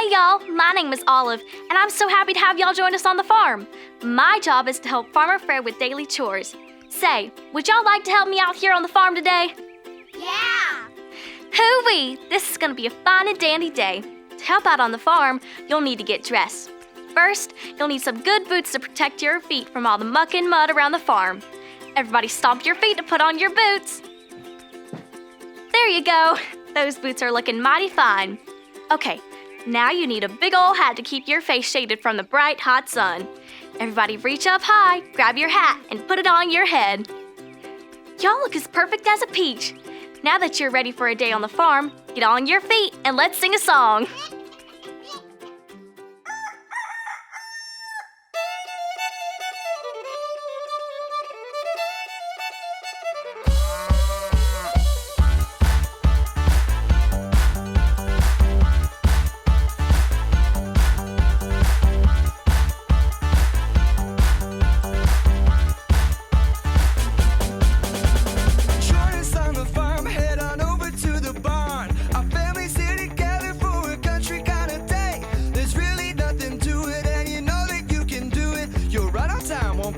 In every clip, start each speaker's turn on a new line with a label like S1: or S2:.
S1: Hey y'all, my name is Olive, and I'm so happy to have y'all join us on the farm. My job is to help Farmer Fred with daily chores. Say, would y'all like to help me out here on the farm today?
S2: Yeah!
S1: Hoo-wee! This is gonna be a fine and dandy day. To help out on the farm, you'll need to get dressed. First, you'll need some good boots to protect your feet from all the muck and mud around the farm. Everybody stomp your feet to put on your boots. There you go. Those boots are looking mighty fine. Okay, now you need a big ol' hat to keep your face shaded from the bright, hot sun. Everybody reach up high, grab your hat, and put it on your head. Y'all look as perfect as a peach. Now that you're ready for a day on the farm, get on your feet and let's sing a song.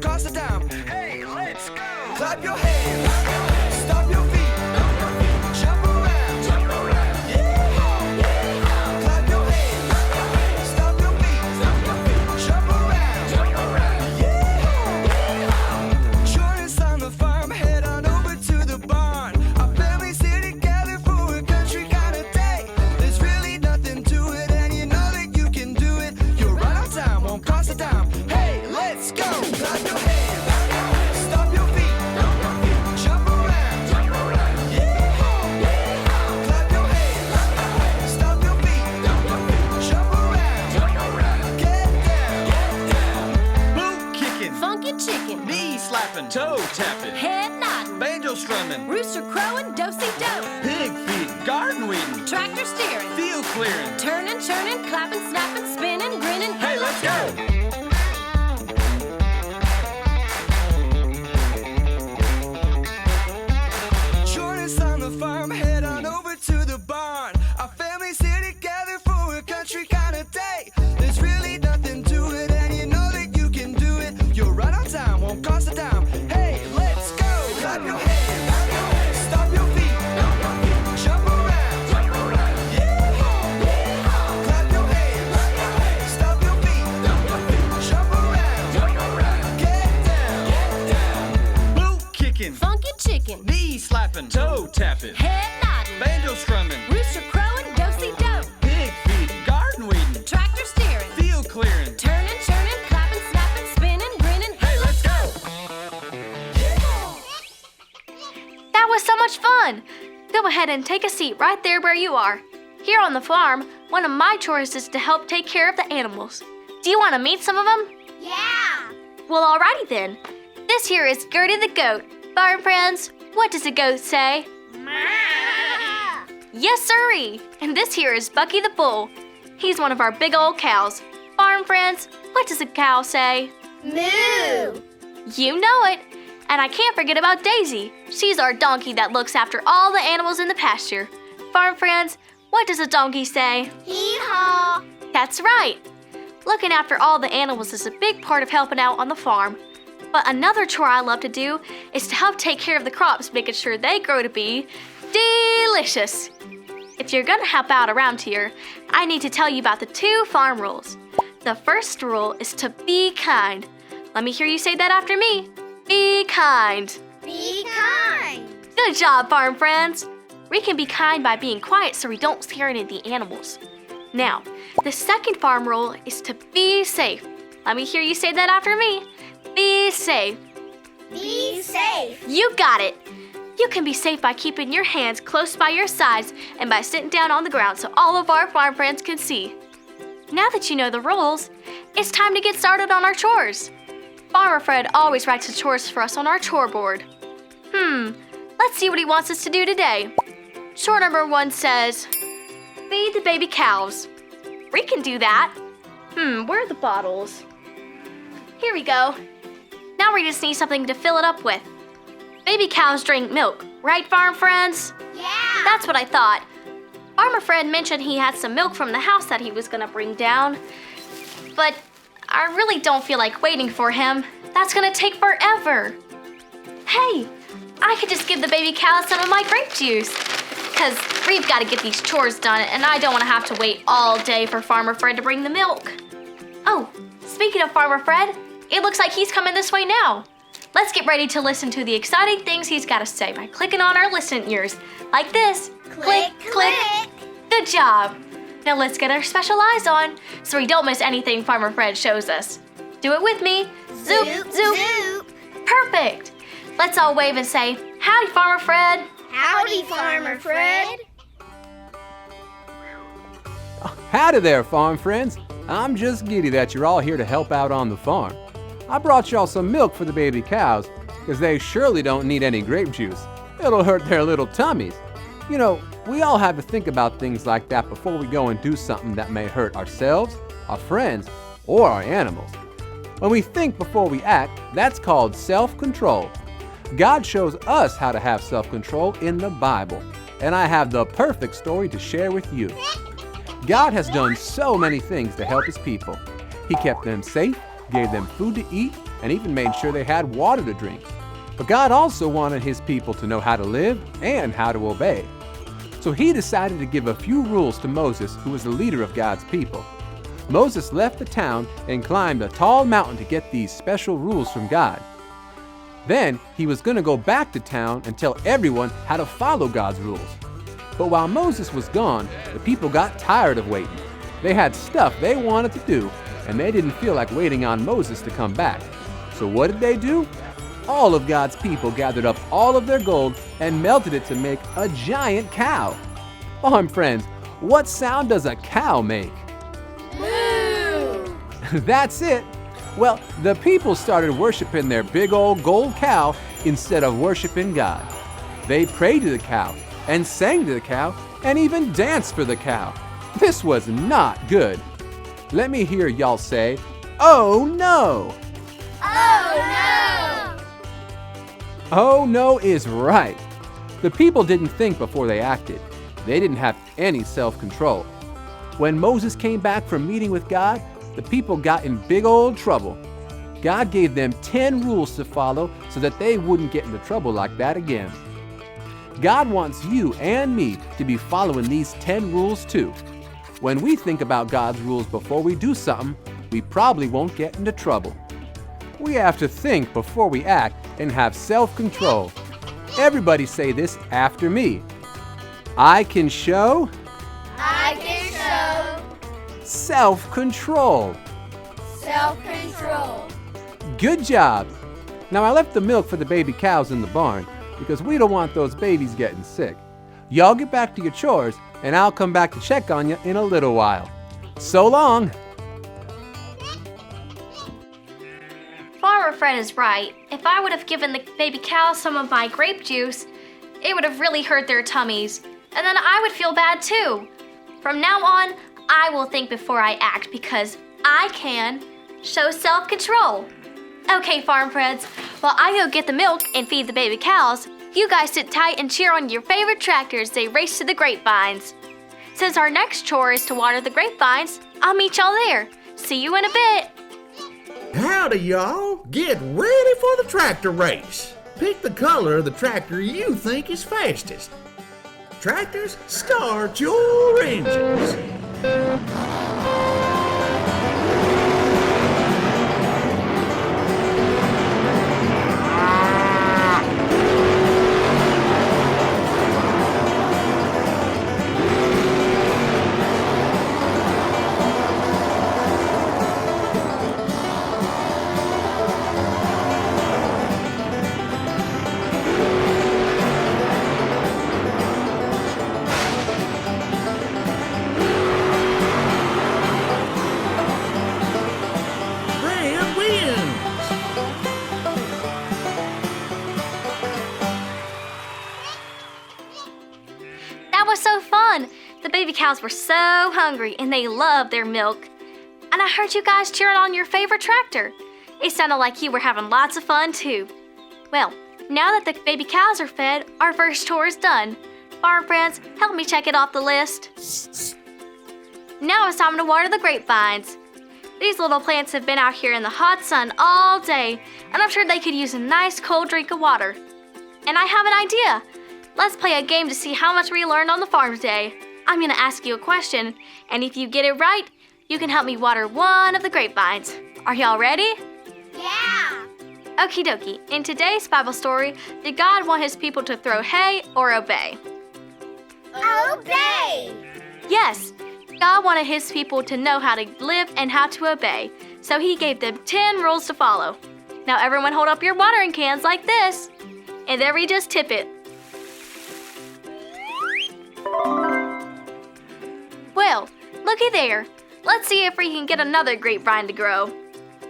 S3: Cost a dime. Hey, let's go. Clap your hands. Stomp your feet. Jump around. Yeah. Clap your hands. Stomp your feet. Jump around. Yeah. Join us on the farm. Head on over to the barn. Our family's here together for a country kind of day. There's really nothing to it, and you know that you can do it. You're right on time. Won't cost a dime. Hey, let's go. Clap your hands.
S2: Chicken,
S3: knee slapping, toe tapping,
S2: head nodding,
S3: banjo strumming,
S2: rooster crowing, do-si-do,
S3: pig feeding, garden weeding,
S2: tractor steering,
S3: field clearing,
S2: turning, churning, clapping, snapping, spinning, grinning.
S3: Hey, let's go! Join us on the farm, head on over to the barn. Our family's here together for a country kind of day. There's really nothing to it, and you know that you can do it. You're right on time, won't cost a dime. Hey, let's go! Clap your hands, stomp your feet, jump around. Yeah. Clap your hands, stomp your feet, jump around. Get down. Boot kicking,
S2: funky chicken,
S3: knee slapping, toe tapping,
S2: head nodding,
S3: banjo strumming,
S2: rooster crowing, do-si-do,
S3: pig feeding, garden weeding,
S2: tractor steering,
S3: field clearing,
S2: turning, churning, clapping, snapping, spinning, grinning.
S3: Hey, let's go!
S1: That was so much fun! Go ahead and take a seat right there where you are. Here on the farm, one of my chores is to help take care of the animals. Do you want to meet some of them?
S2: Yeah!
S1: Well, alrighty then. This here is Gertie the goat. Farm friends, what does a goat say? Yes, sirree! And this here is Bucky the bull. He's one of our big old cows. Farm friends, what does a cow say?
S2: Moo!
S1: You know it! And I can't forget about Daisy. She's our donkey that looks after all the animals in the pasture. Farm friends, what does a donkey say?
S2: Hee-haw!
S1: That's right! Looking after all the animals is a big part of helping out on the farm. But another chore I love to do is to help take care of the crops, making sure they grow to be delicious. If you're gonna help out around here, I need to tell you about the 2 farm rules. The first rule is to be kind. Let me hear you say that after me. Be kind.
S2: Be kind!
S1: Good job, farm friends. We can be kind by being quiet so we don't scare any of the animals. Now, the second farm rule is to be safe. Let me hear you say that after me. Be safe.
S2: Be safe!
S1: You got it. You can be safe by keeping your hands close by your sides and by sitting down on the ground so all of our farm friends can see. Now that you know the rules, it's time to get started on our chores. Farmer Fred always writes the chores for us on our chore board. Let's see what he wants us to do today. Chore number 1 says, feed the baby cows. We can do that. Where are the bottles? Here we go. Now we just need something to fill it up with. Baby cows drink milk, right, farm friends?
S2: Yeah!
S1: That's what I thought. Farmer Fred Fred mentioned he had some milk from the house that he was gonna bring down. But I really don't feel like waiting for him. That's gonna take forever. Hey, I could just give the baby cows some of my grape juice. Cause we've gotta get these chores done and I don't wanna have to wait all day for Farmer Fred to bring the milk. Oh, speaking of Farmer Fred, it looks like he's coming this way now. Let's get ready to listen to the exciting things he's gotta say by clicking on our listening ears. Like this.
S2: Click, click.
S1: Good job. Now let's get our special eyes on so we don't miss anything Farmer Fred shows us. Do it with me. Zoop, zoop.
S2: Zoop.
S1: Perfect. Let's all wave and say, howdy, Farmer Fred.
S2: Howdy, Farmer Fred.
S4: Howdy there, farm friends. I'm just giddy that you're all here to help out on the farm. I brought y'all some milk for the baby cows, because they surely don't need any grape juice. It'll hurt their little tummies. You know, we all have to think about things like that before we go and do something that may hurt ourselves, our friends, or our animals. When we think before we act, that's called self-control. God shows us how to have self-control in the Bible, and I have the perfect story to share with you. God has done so many things to help His people. He kept them safe, gave them food to eat, and even made sure they had water to drink. But God also wanted His people to know how to live and how to obey. So He decided to give a few rules to Moses, who was the leader of God's people. Moses left the town and climbed a tall mountain to get these special rules from God. Then he was going to go back to town and tell everyone how to follow God's rules. But while Moses was gone, the people got tired of waiting. They had stuff they wanted to do, and they didn't feel like waiting on Moses to come back. So what did they do? All of God's people gathered up all of their gold and melted it to make a giant cow. Farm friends, what sound does a cow make?
S2: Moo!
S4: That's it. Well, the people started worshiping their big old gold cow instead of worshiping God. They prayed to the cow and sang to the cow and even danced for the cow. This was not good. Let me hear y'all say, "Oh no!"
S2: Oh no!
S4: Oh no is right. The people didn't think before they acted. They didn't have any self-control. When Moses came back from meeting with God, the people got in big old trouble. God gave them 10 rules to follow so that they wouldn't get into trouble like that again. God wants you and me to be following these 10 rules too. When we think about God's rules before we do something, we probably won't get into trouble. We have to think before we act and have self-control. Everybody say this after me. I can show
S2: I can show
S4: self-control.
S2: self-control.
S4: Good job. Now I left the milk for the baby cows in the barn because we don't want those babies getting sick. Y'all get back to your chores and I'll come back to check on you in a little while. So long.
S1: Farmer Fred is right. If I would have given the baby cows some of my grape juice, it would have really hurt their tummies. And then I would feel bad too. From now on, I will think before I act because I can show self-control. Okay, farm friends, while I go get the milk and feed the baby cows, you guys sit tight and cheer on your favorite tractor as they race to the grapevines. Since our next chore is to water the grapevines, I'll meet y'all there. See you in a bit.
S5: Howdy, y'all. Get ready for the tractor race. Pick the color of the tractor you think is fastest. Tractors, start your engines. Fred wins.
S1: That was so fun. The baby cows were so hungry and they loved their milk. And I heard you guys cheering on your favorite tractor. It sounded like you were having lots of fun too. Well, now that the baby cows are fed, our first chore is done. Farm friends, help me check it off the list. Now it's time to water the grapevines. These little plants have been out here in the hot sun all day, and I'm sure they could use a nice cold drink of water. And I have an idea. Let's play a game to see how much we learned on the farm today. I'm gonna ask you a question, and if you get it right, you can help me water one of the grapevines. Are y'all ready?
S2: Yeah.
S1: Okie dokie. In today's Bible story, did God want his people to throw hay or obey?
S2: Obey.
S1: Yes, God wanted his people to know how to live and how to obey, so he gave them 10 rules to follow. Now everyone hold up your watering cans like this, and then we just tip it. Well, looky there. Let's see if we can get another grapevine to grow.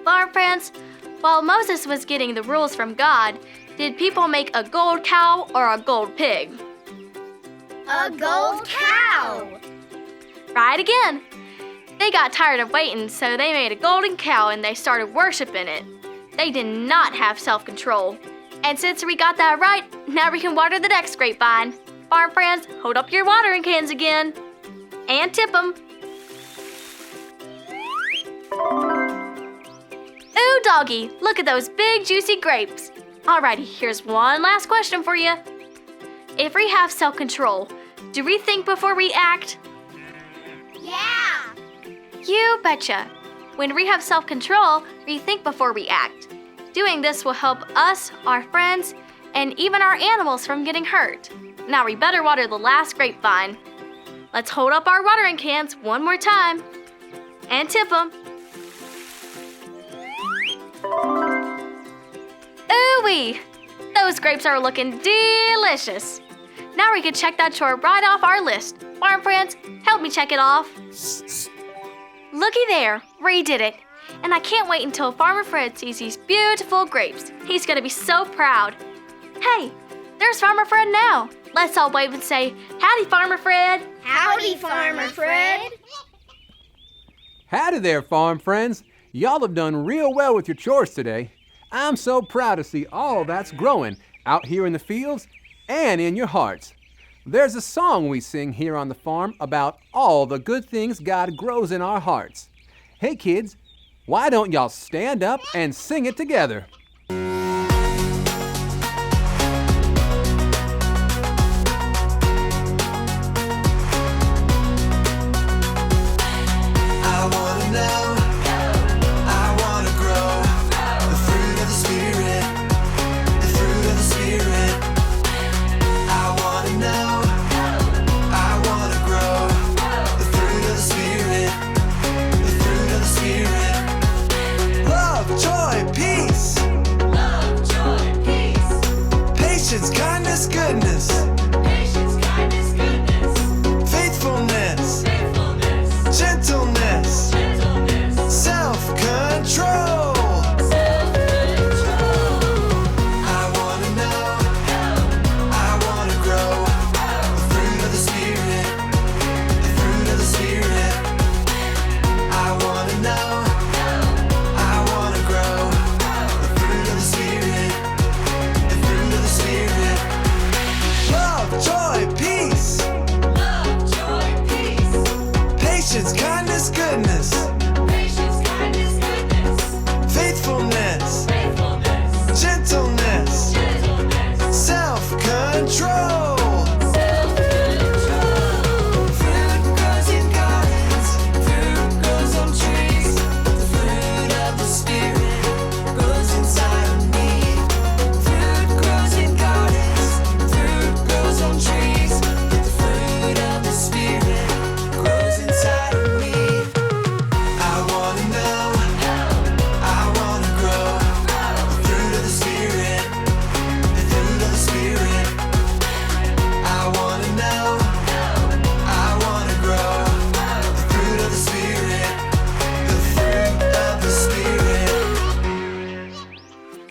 S1: Farm friends, while Moses was getting the rules from God, did people make a gold cow or a gold pig?
S2: A gold cow.
S1: Right again. They got tired of waiting, so they made a golden cow and they started worshiping it. They did not have self-control. And since we got that right, now we can water the next grapevine. Farm friends, hold up your watering cans again. And tip them. Ooh, doggy, look at those big juicy grapes. Alrighty, here's one last question for you. If we have self-control, do we think before we act?
S2: Yeah.
S1: You betcha. When we have self-control, we think before we act. Doing this will help us, our friends, and even our animals from getting hurt. Now we better water the last grapevine. Let's hold up our watering cans one more time and tip them. Ooh-wee! Those grapes are looking delicious. Now we can check that chore right off our list. Farm friends, help me check it off. Looky there, we did it. And I can't wait until Farmer Fred sees these beautiful grapes. He's gonna be so proud. Hey, there's Farmer Fred now. Let's all wave and say, howdy, Farmer Fred.
S2: Howdy, Farmer Fred.
S4: Howdy there, farm friends. Y'all have done real well with your chores today. I'm so proud to see all that's growing out here in the fields and in your hearts. There's a song we sing here on the farm about all the good things God grows in our hearts. Hey kids, why don't y'all stand up and sing it together?
S3: I wanna know, I wanna grow the fruit of the Spirit, the fruit of the Spirit. I wanna know, I wanna grow the fruit of the Spirit, the fruit of the Spirit. Love, joy, peace. Love, joy, peace. Patience, kindness, goodness. Patience, kindness, goodness. Faithfulness. Gentleness, self-control. I wanna know, I wanna grow the fruit of the Spirit, the fruit of the Spirit. I wanna know, I wanna grow the fruit of the Spirit, the fruit of the Spirit. Love, joy, peace. Patience, kindness, goodness. Patience, kindness, goodness. Faithfulness. Faithfulness. Gentleness. Gentleness. Self-control. Self-control. Fruit grows in gardens. Fruit grows on trees. The fruit of the Spirit grows inside of me. Fruit grows in gardens. Fruit grows on trees. The fruit of the Spirit grows inside of me. I wanna know, I wanna grow the fruit of the Spirit, the fruit of the Spirit. I wanna know, I wanna grow the fruit of the Spirit, the fruit of the Spirit.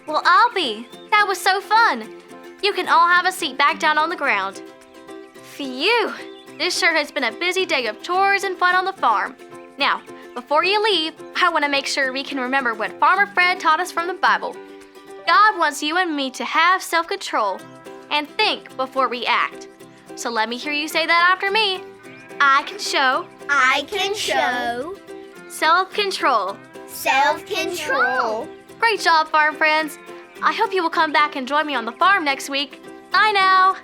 S1: Well, I'll be. That was so fun. You can all have a seat back down on the ground. Phew. This sure has been a busy day of chores and fun on the farm. Now, before you leave, I want to make sure we can remember what Farmer Fred taught us from the Bible. God wants you and me to have self-control and think before we act. So let me hear you say that after me. I can show
S2: I can show
S1: self-control.
S2: self-control.
S1: Great job, farm friends. I hope you will come back and join me on the farm next week. Bye now.